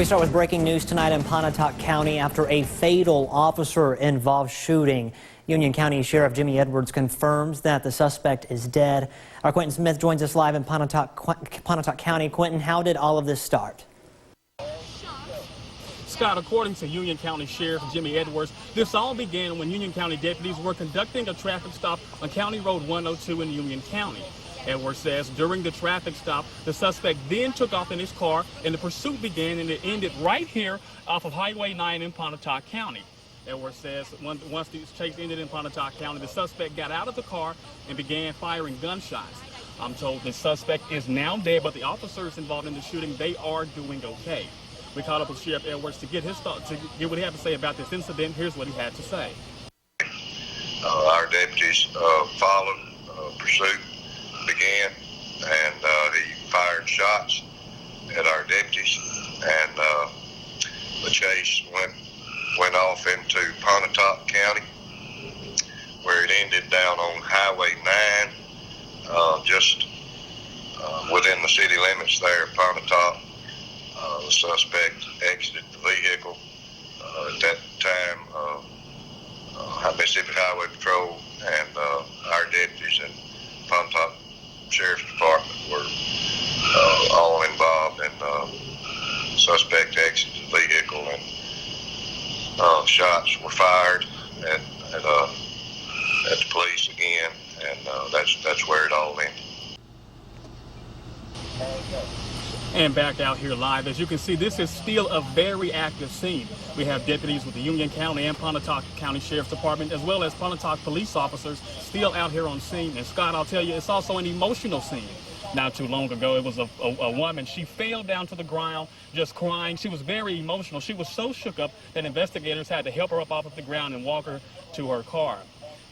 We start with breaking news tonight in Pontotoc County after a fatal officer-involved shooting. Union County Sheriff Jimmy Edwards confirms that the suspect is dead. Our Quentin Smith joins us live in Pontotoc County. Quentin, how did all of this start? Scott, according to Union County Sheriff Jimmy Edwards, this all began when Union County deputies were conducting a traffic stop on County Road 102 in Union County. Edwards says during the traffic stop, the suspect then took off in his car and the pursuit began and it ended right here off of Highway 9 in Pontotoc County. Edwards says once the chase ended in Pontotoc County, the suspect got out of the car and began firing gunshots. I'm told the suspect is now dead, but the officers involved in the shooting, they are doing okay. We caught up with Sheriff Edwards to get his thoughts, to get what he had to say about this incident. Here's what he had to say. Our deputies followed, pursuit began, and he fired shots at our deputies, and the chase went off into Pontotoc County, where it ended down on Highway 9, just within the city limits there at Pontotoc. The suspect exited the vehicle. At that time, Mississippi Highway Patrol and our deputies and Pontotoc Sheriff's Department were all involved, and the suspect exited the vehicle, and shots were fired at the police again, and that's where it all ended. And back out here live, as you can see, this is still a very active scene. We have deputies with the Union County and Pontotoc County Sheriff's Department, as well as Pontotoc police officers still out here on scene. And Scott, I'll tell you, it's also an emotional scene. Not too long ago, it was a woman. She fell down to the ground just crying. She was very emotional. She was so shook up that investigators had to help her up off of the ground and walk her to her car.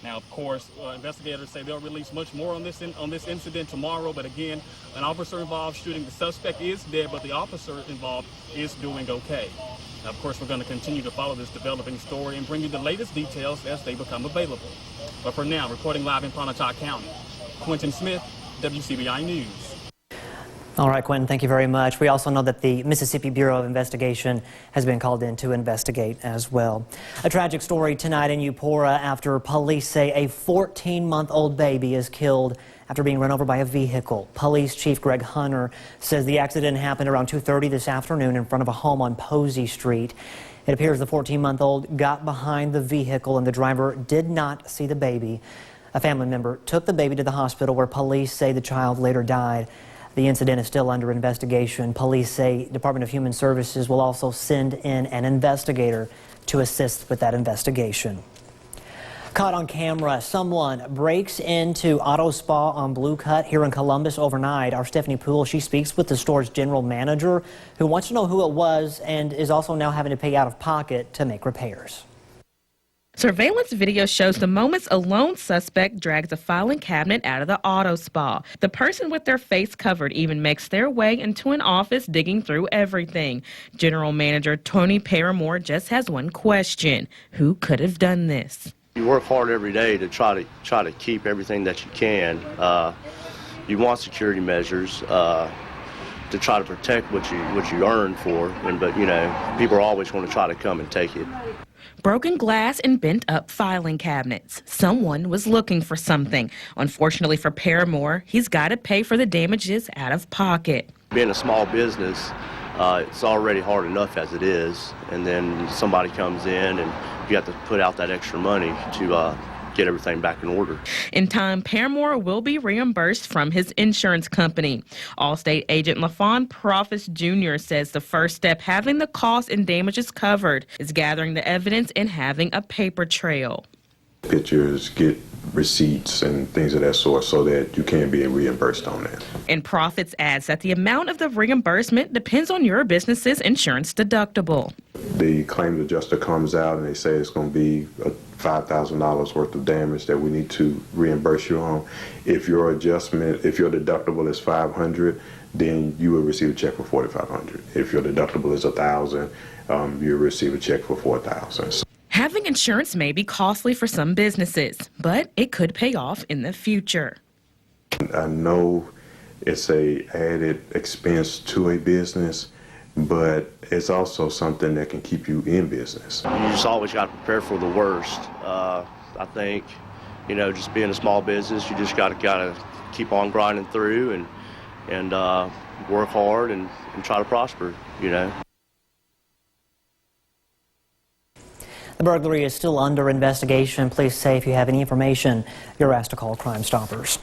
Now, of course, investigators say they'll release much more on this incident tomorrow. But again, an officer-involved shooting. The suspect is dead, but the officer involved is doing okay. Now, of course, we're going to continue to follow this developing story and bring you the latest details as they become available. But for now, reporting live in Pontotoc County, Quentin Smith, WCBI News. All right, Quentin, thank you very much. We also know that the Mississippi Bureau of Investigation has been called in to investigate as well. A tragic story tonight in Eupora after police say a 14-month-old baby is killed after being run over by a vehicle. Police Chief Greg Hunter says the accident happened around 2:30 this afternoon in front of a home on Posey Street. It appears the 14-month-old got behind the vehicle and the driver did not see the baby. A family member took the baby to the hospital where police say the child later died. The incident is still under investigation. Police say Department of Human Services will also send in an investigator to assist with that investigation. Caught on camera, someone breaks into Auto Spa on Blue Cut here in Columbus overnight. Our Stephanie Poole, she speaks with the store's general manager who wants to know who it was and is also now having to pay out of pocket to make repairs. Surveillance video shows the moments a lone suspect drags a filing cabinet out of the auto spa. The person with their face covered even makes their way into an office digging through everything. General Manager Tony Paramore just has one question. Who could have done this? You work hard every day to try to keep everything that you can. You want security measures to try to protect what you earn for, but you know, people are always going to try to come and take it. Broken glass and bent-up filing cabinets. Someone was looking for something. Unfortunately for Paramore, he's got to pay for the damages out of pocket. Being a small business, it's already hard enough as it is, and then somebody comes in and you have to put out that extra money to get everything back in order. In time, Paramore will be reimbursed from his insurance company. Allstate agent LaFawn Proffice Jr. says the first step, having the costs and damages covered, is gathering the evidence and having a paper trail. Pictures, get receipts and things of that sort so that you can be reimbursed on that. And Proffice adds that the amount of the reimbursement depends on your business's insurance deductible. The claims adjuster comes out and they say it's going to be $5,000 worth of damage that we need to reimburse you on. If your deductible is $500, then you will receive a check for $4,500. If your deductible is $1,000, you'll receive a check for $4,000. Having insurance may be costly for some businesses, but it could pay off in the future. I know it's an added expense to a business, but it's also something that can keep you in business. You just always got to prepare for the worst. I think, just being a small business, you just got to keep on grinding through and work hard and try to prosper, The burglary is still under investigation. Police say if you have any information, you're asked to call Crime Stoppers.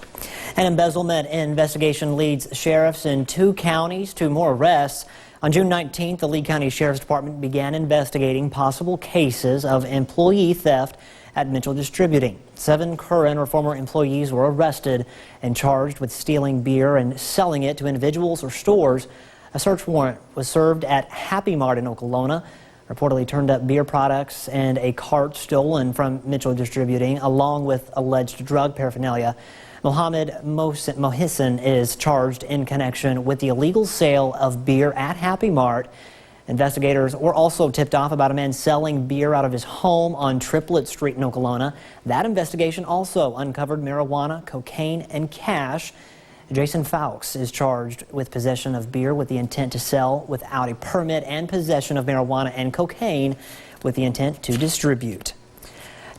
An embezzlement investigation leads sheriffs in 2 counties to more arrests. On June 19th, the Lee County Sheriff's Department began investigating possible cases of employee theft at Mitchell Distributing. 7 current or former employees were arrested and charged with stealing beer and selling it to individuals or stores. A search warrant was served at Happy Mart in Okolona. Reportedly turned up beer products and a cart stolen from Mitchell Distributing, along with alleged drug paraphernalia. Mohammed Mohisen is charged in connection with the illegal sale of beer at Happy Mart. Investigators were also tipped off about a man selling beer out of his home on Triplet Street in Okolona. That investigation also uncovered marijuana, cocaine, and cash. Jason Fowkes is charged with possession of beer with the intent to sell without a permit and possession of marijuana and cocaine with the intent to distribute.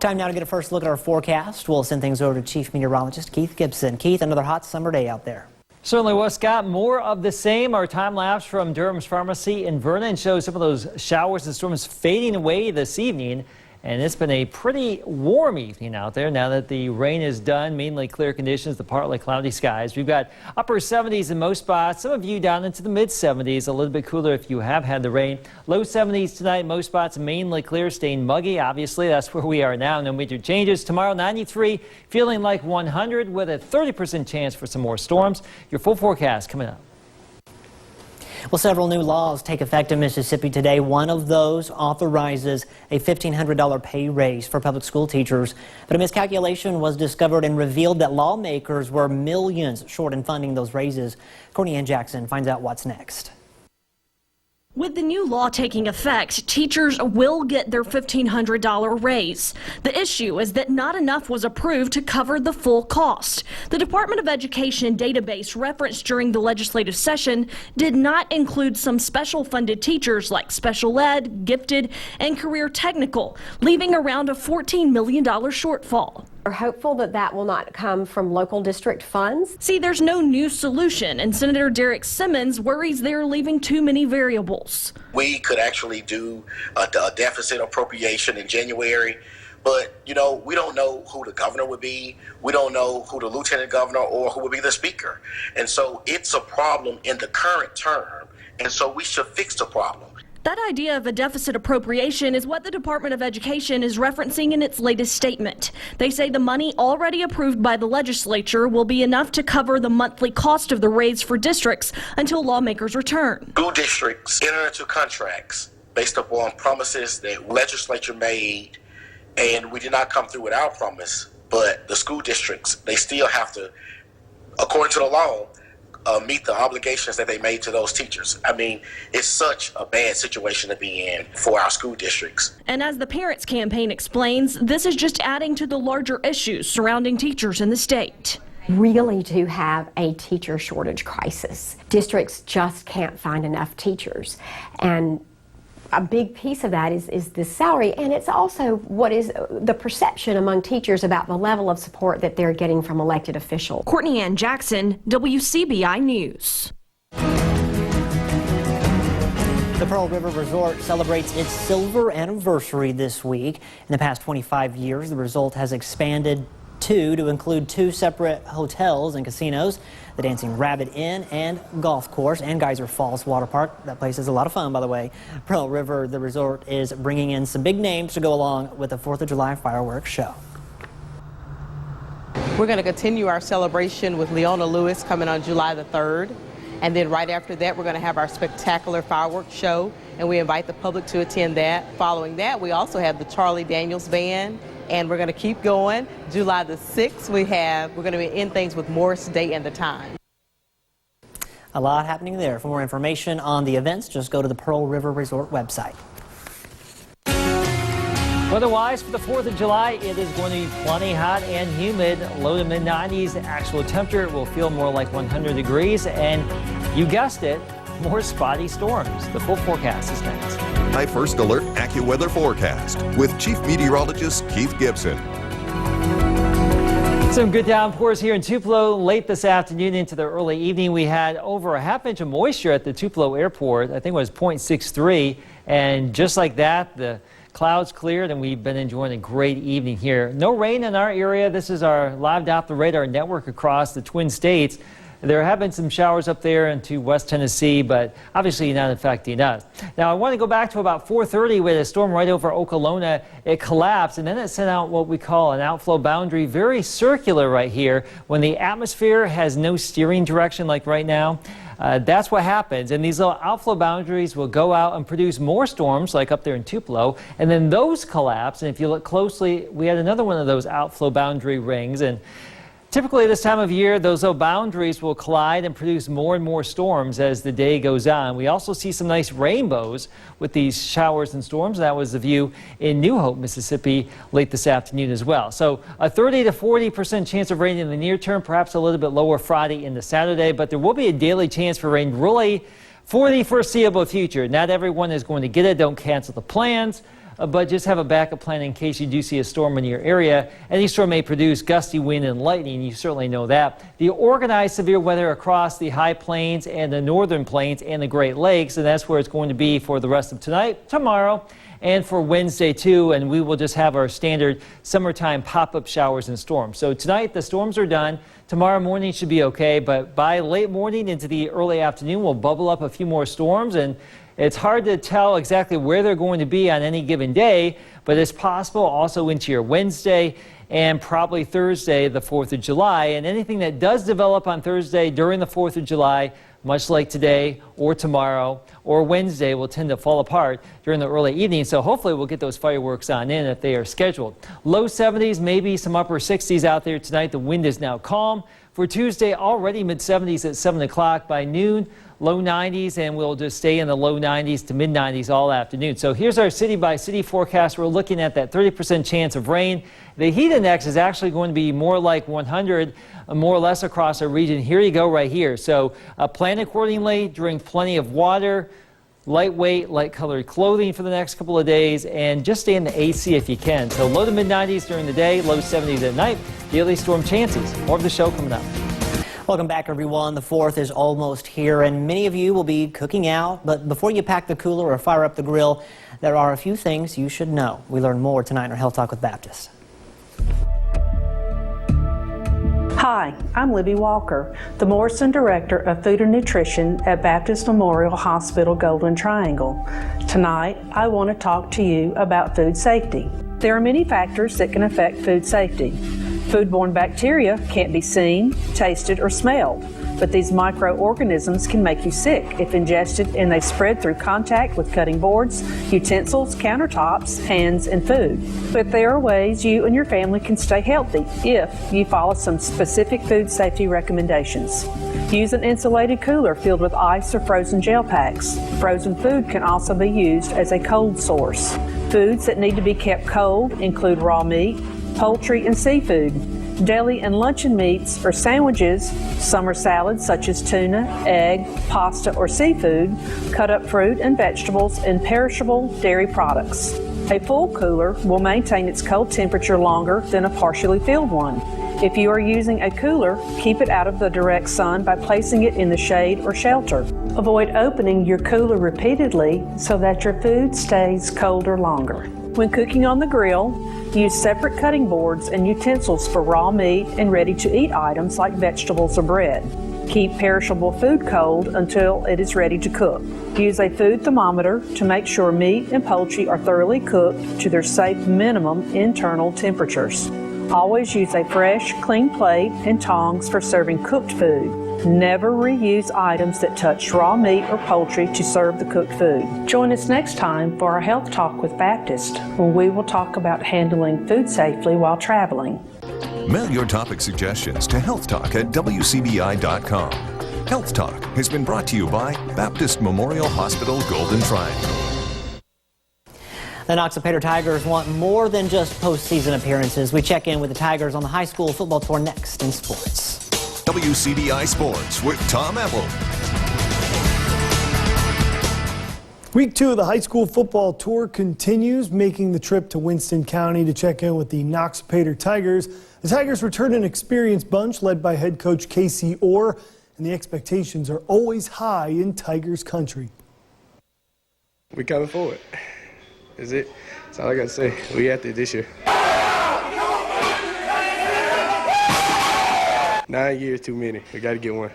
Time now to get a first look at our forecast. We'll send things over to Chief Meteorologist Keith Gibson. Keith, another hot summer day out there. Certainly was, Scott. More of the same. Our time lapse from Durham's Pharmacy in Vernon shows some of those showers and storms fading away this evening. And it's been a pretty warm evening out there now that the rain is done. Mainly clear conditions, the partly cloudy skies. We've got upper 70s in most spots. Some of you down into the mid 70s. A little bit cooler if you have had the rain. Low 70s tonight. Most spots mainly clear, staying muggy. Obviously, that's where we are now. No major changes. Tomorrow, 93, feeling like 100 with a 30% chance for some more storms. Your full forecast coming up. Well, several new laws take effect in Mississippi today. One of those authorizes a $1,500 pay raise for public school teachers. But a miscalculation was discovered and revealed that lawmakers were millions short in funding those raises. Courtney Ann Jackson finds out what's next. With the new law taking effect, teachers will get their $1,500 raise. The issue is that not enough was approved to cover the full cost. The Department of Education database referenced during the legislative session did not include some special funded teachers like special ed, gifted, and career technical, leaving around a $14 million shortfall. We're hopeful that that will not come from local district funds. See, there's no new solution, and Senator Derek Simmons worries they're leaving too many variables. We could actually do a deficit appropriation in January, but we don't know who the governor would be. We don't know who the lieutenant governor or who would be the speaker. And so it's a problem in the current term, and so we should fix the problem. That idea of a deficit appropriation is what the Department of Education is referencing in its latest statement. They say the money already approved by the legislature will be enough to cover the monthly cost of the raise for districts until lawmakers return. School districts enter into contracts based upon promises that legislature made, and we did not come through with our promise, but the school districts, they still have to, according to the law, meet the obligations that they made to those teachers. I mean, it's such a bad situation to be in for our school districts. And as the Parents Campaign explains, this is just adding to the larger issues surrounding teachers in the state. Really do have a teacher shortage crisis. Districts just can't find enough teachers. And a big piece of that is the salary, and it's also what is the perception among teachers about the level of support that they're getting from elected officials. Courtney Ann Jackson, WCBI News. The Pearl River Resort celebrates its silver anniversary this week. In the past 25 years, the resort has expanded to include 2 separate hotels and casinos, the Dancing Rabbit Inn and golf course, and Geyser Falls Water Park. That place is a lot of fun, by the way. Pearl River, the resort, is bringing in some big names to go along with the 4th of July fireworks show. We're going to continue our celebration with Leona Lewis coming on July the 3rd. And then right after that, we're going to have our spectacular fireworks show, and we invite the public to attend that. Following that, we also have the Charlie Daniels Band, and we're going to keep going. July the 6th, we're going to be in things with Morris Day and the Time. A lot happening there. For more information on the events, just go to the Pearl River Resort website. Weather-wise, for the 4th of July, it is going to be plenty hot and humid. Low to mid-90s. The actual temperature will feel more like 100 degrees. And you guessed it, more spotty storms. The full forecast is next. My First Alert AccuWeather forecast with Chief Meteorologist Keith Gibson. Some good downpours here in Tupelo late this afternoon into the early evening. We had over a half inch of moisture at the Tupelo airport. I think it was 0.63. And just like that, the clouds cleared and we've been enjoying a great evening here. No rain in our area. This is our live off the radar network across the Twin States. There have been some showers up there into West Tennessee, but obviously not affecting us. Now, I want to go back to about 4:30 with a storm right over Okolona. It collapsed, and then it sent out what we call an outflow boundary, very circular right here. When the atmosphere has no steering direction like right now, that's what happens. And these little outflow boundaries will go out and produce more storms like up there in Tupelo. And then those collapse. And if you look closely, we had another one of those outflow boundary rings. And typically this time of year, those little boundaries will collide and produce more and more storms as the day goes on. We also see some nice rainbows with these showers and storms. That was the view in New Hope, Mississippi late this afternoon as well. So a 30 to 40% chance of rain in the near term, perhaps a little bit lower Friday into Saturday, but there will be a daily chance for rain really for the foreseeable future. Not everyone is going to get it. Don't cancel the plans. But just have a backup plan in case you do see a storm in your area. Any storm may produce gusty wind and lightning. You certainly know that. The organized severe weather across the high plains and the northern plains and the Great Lakes, and that's where it's going to be for the rest of tonight, tomorrow, and for Wednesday too. And we will just have our standard summertime pop-up showers and storms. So tonight the storms are done. Tomorrow morning should be okay, but by late morning into the early afternoon, we'll bubble up a few more storms, and it's hard to tell exactly where they're going to be on any given day, but it's possible also into your Wednesday and probably Thursday, the 4th of July. And anything that does develop on Thursday during the 4th of July, much like today or tomorrow or Wednesday, will tend to fall apart during the early evening. So hopefully we'll get those fireworks on in if they are scheduled. Low 70s, maybe some upper 60s out there tonight. The wind is now calm. For Tuesday, already mid-70s at 7 o'clock. By noon, low 90s, and we'll just stay in the low 90s to mid-90s all afternoon. So here's our city-by-city forecast. We're looking at that 30% chance of rain. The heat index is actually going to be more like 100, more or less across our region. Here you go right here. So plan accordingly, drink plenty of water, lightweight, light-colored clothing for the next couple of days, and just stay in the AC if you can. So low to mid-90s during the day, low 70s at night. Daily storm chances. More of the show coming up. Welcome back, everyone. The 4th is almost here, and many of you will be cooking out. But before you pack the cooler or fire up the grill, there are a few things you should know. We learn more tonight in our Health Talk with Baptist. Hi, I'm Libby Walker, the Morrison Director of Food and Nutrition at Baptist Memorial Hospital Golden Triangle. Tonight, I want to talk to you about food safety. There are many factors that can affect food safety. Foodborne bacteria can't be seen, tasted, or smelled, but these microorganisms can make you sick if ingested, and they spread through contact with cutting boards, utensils, countertops, hands, and food. But there are ways you and your family can stay healthy if you follow some specific food safety recommendations. Use an insulated cooler filled with ice or frozen gel packs. Frozen food can also be used as a cold source. Foods that need to be kept cold include raw meat, poultry, and seafood. Deli and luncheon meats or sandwiches, summer salads such as tuna, egg, pasta, or seafood, cut up fruit and vegetables, and perishable dairy products. A full cooler will maintain its cold temperature longer than a partially filled one. If you are using a cooler, keep it out of the direct sun by placing it in the shade or shelter. Avoid opening your cooler repeatedly so that your food stays colder longer. When cooking on the grill, use separate cutting boards and utensils for raw meat and ready-to-eat items like vegetables or bread. Keep perishable food cold until it is ready to cook. Use a food thermometer to make sure meat and poultry are thoroughly cooked to their safe minimum internal temperatures. Always use a fresh, clean plate and tongs for serving cooked food. Never reuse items that touch raw meat or poultry to serve the cooked food. Join us next time for our Health Talk with Baptist, when we will talk about handling food safely while traveling. Mail your topic suggestions to healthtalk@wcbi.com. Health Talk has been brought to you by Baptist Memorial Hospital Golden Triangle. The Noxapater Tigers want more than just postseason appearances. We check in with the Tigers on the high school football tour next in sports. WCBI Sports with Tom Ebel. Week 2 of the high school football tour continues, making the trip to Winston County to check in with the Noxapater Tigers. The Tigers return an experienced bunch led by head coach Casey Orr, and the expectations are always high in Tigers country. We coming forward. Is it? That's all I got to say. We at it this year. 9 years too many. We got to get one.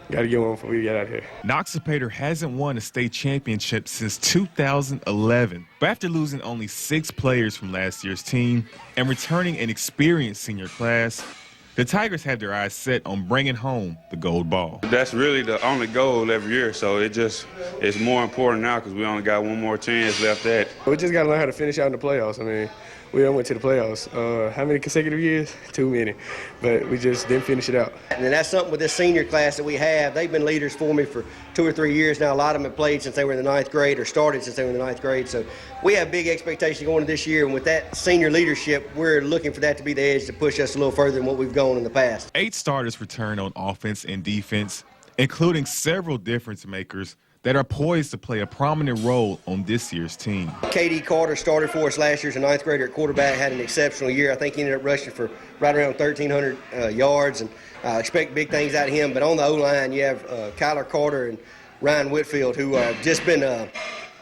Got to get one before we get out of here. Noxapater hasn't won a state championship since 2011. But after losing only 6 players from last year's team and returning an experienced senior class, the Tigers have their eyes set on bringing home the gold ball. That's really the only goal every year, so it's more important now because we only got one more chance left at. We just got to learn how to finish out in the playoffs. I mean, we done went to the playoffs. How many consecutive years? Too many. But we just didn't finish it out. And that's something with this senior class that we have. They've been leaders for me for 2 or 3 years now. A lot of them have played since they were in the 9th grade or started since they were in the 9th grade. So we have big expectations going into this year. And with that senior leadership, we're looking for that to be the edge to push us a little further than what we've gone in the past. 8 starters return on offense and defense, including several difference makers that are poised to play a prominent role on this year's team. K.D. Carter started for us last year as a 9th grader at quarterback, had an exceptional year. I think he ended up rushing for right around 1,300 yards, and expect big things out of him. But on the O-line, you have Kyler Carter and Ryan Whitfield, who have just been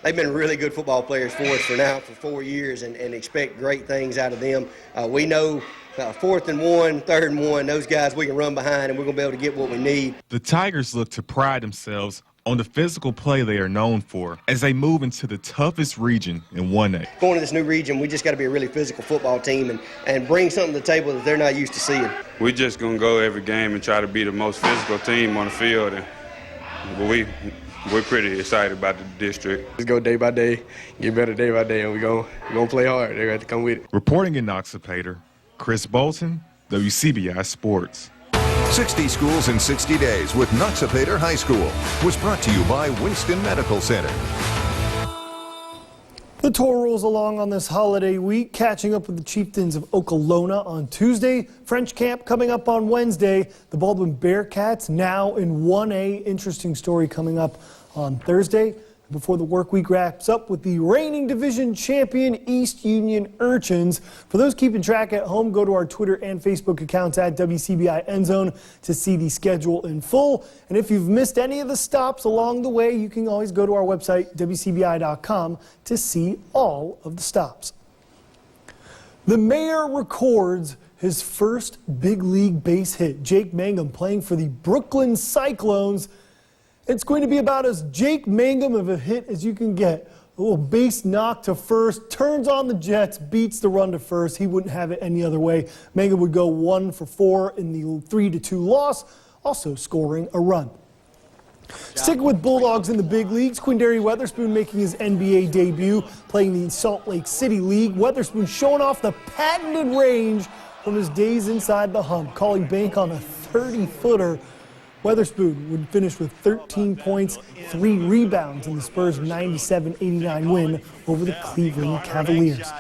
they've been really good football players for us for 4 years, and expect great things out of them. We know 4th and 1, 3rd and 1, those guys we can run behind, and we're going to be able to get what we need. The Tigers look to pride themselves on the physical play they are known for as they move into the toughest region in 1A. Going to this new region, we just got to be a really physical football team and bring something to the table that they're not used to seeing. We're just going to go every game and try to be the most physical team on the field. But we're pretty excited about the district. Just go day by day, get better day by day, and we're going to play hard. They're going to have to come with it. Reporting in Noxapater, Chris Bolton, WCBI Sports. 60 Schools in 60 Days with Noxapater High School was brought to you by Winston Medical Center. The tour rolls along on this holiday week, catching up with the Chieftains of Okolona on Tuesday. French camp coming up on Wednesday. The Baldwin Bearcats now in 1A. Interesting story coming up on Thursday. Before the work week wraps up with the reigning division champion East Union Urchins. For those keeping track at home, go to our Twitter and Facebook accounts at WCBI Endzone to see the schedule in full. And if you've missed any of the stops along the way, you can always go to our website, WCBI.com, to see all of the stops. The mayor records his first big league base hit. Jake Mangum playing for the Brooklyn Cyclones. It's going to be about as Jake Mangum of a hit as you can get. A little base knock to first, turns on the Jets, beats the run to first. He wouldn't have it any other way. Mangum would go 1 for 4 in the 3-2 loss, also scoring a run. Sticking with Bulldogs in the big leagues, Quindary Weatherspoon making his NBA debut, playing the Salt Lake City League. Weatherspoon showing off the patented range from his days inside the hump, calling bank on a 30-footer. Weatherspoon would finish with 13 points, 3 rebounds in the Spurs' 97-89 win over the Cleveland Cavaliers.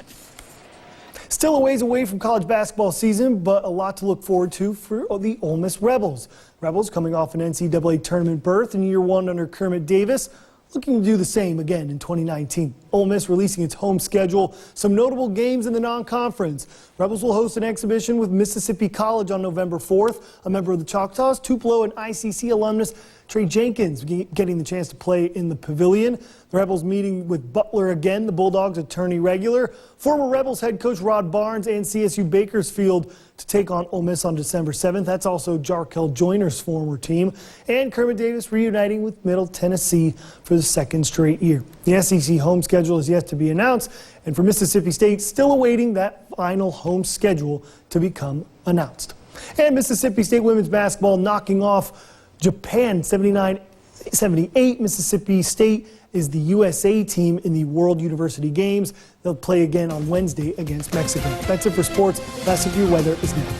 Still a ways away from college basketball season, but a lot to look forward to for the Ole Miss Rebels. Rebels coming off an NCAA tournament berth in year 1 under Kermit Davis, looking to do the same again in 2019. Ole Miss releasing its home schedule, some notable games in the non-conference. Rebels will host an exhibition with Mississippi College on November 4th. A member of the Choctaws, Tupelo, and ICC alumnus Trey Jenkins getting the chance to play in the Pavilion. The Rebels meeting with Butler again, the Bulldogs attorney regular. Former Rebels head coach Rod Barnes and CSU Bakersfield to take on Ole Miss on December 7th. That's also Jarkel Joyner's former team. And Kermit Davis reuniting with Middle Tennessee for the 2nd straight year. The SEC home schedule is yet to be announced, and for Mississippi State, still awaiting that final home schedule to become announced. And Mississippi State women's basketball knocking off Japan 79-78. Mississippi State is the USA team in the World University Games. They'll play again on Wednesday against Mexico. That's it for sports. Last of your weather is now.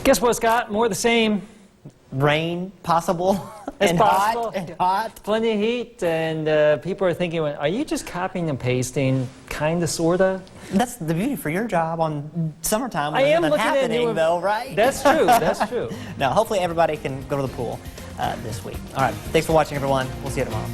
Guess what, Scott? More of the same. Rain possible. It's and possible. Hot and hot. Plenty of heat, and people are thinking, are you just copying and pasting, kind of, sort of? That's the beauty for your job on summertime when I am there's nothing looking at happening, you. though, right? That's true. That's true. Now, hopefully everybody can go to the pool this week. All right. Thanks for watching, everyone. We'll see you tomorrow.